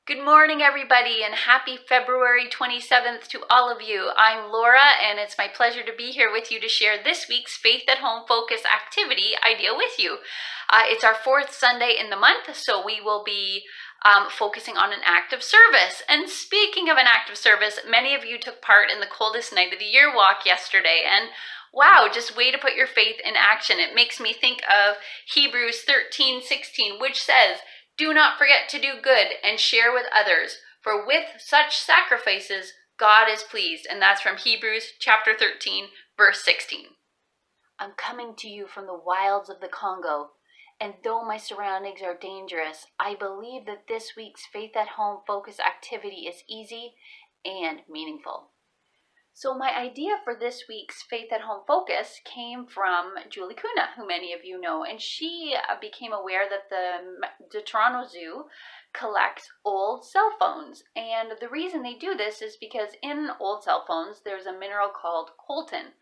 Good morning, everybody, and happy February 27th to all of you. I'm Laura, and it's my pleasure to be here with you to share this week's Faith at Home Focus activity idea with you. It's our fourth Sunday in the month, so we will be focusing on an act of service. And speaking of an act of service, many of you took part in the coldest night of the year walk yesterday, and wow, just way to put your faith in action. It makes me think of Hebrews 13:16, which says, "Do not forget to do good and share with others, for with such sacrifices God is pleased." And that's from Hebrews chapter 13, verse 16. I'm coming to you from the wilds of the Congo, and though my surroundings are dangerous, I believe that this week's Faith at Home Focus activity is easy and meaningful. So my idea for this week's Faith at Home Focus came from Julie Kuna, who many of you know, and she became aware that the Toronto Zoo collects old cell phones. And the reason they do this is because in old cell phones, there's a mineral called coltan.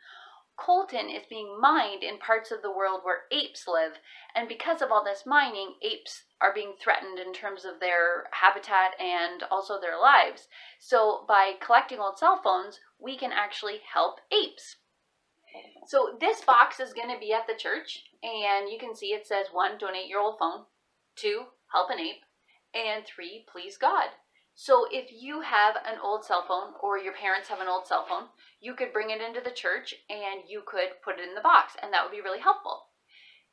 Coltan is being mined in parts of the world where apes live, and because of all this mining, apes are being threatened in terms of their habitat and also their lives. So by collecting old cell phones, we can actually help apes. So this box is going to be at the church, and you can see it says 1, donate your old phone, 2, help an ape, and 3, please God. So if you have an old cell phone or your parents have an old cell phone, you could bring it into the church and you could put it in the box, and that would be really helpful.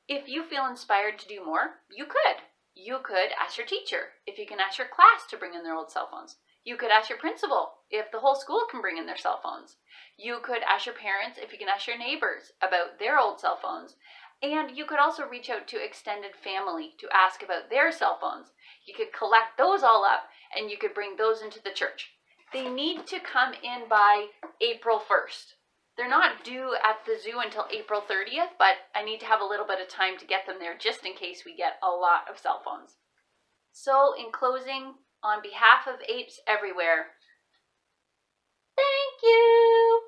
If you feel inspired to do more, you could. You could ask your teacher if you can ask your class to bring in their old cell phones. You could ask your principal if the whole school can bring in their cell phones. You could ask your parents if you can ask your neighbors about their old cell phones. And you could also reach out to extended family to ask about their cell phones. You could collect those all up and you could bring those into the church. They need to come in by April 1st. They're not due at the zoo until April 30th, but I need to have a little bit of time to get them there just in case we get a lot of cell phones. So in closing, on behalf of apes everywhere, thank you!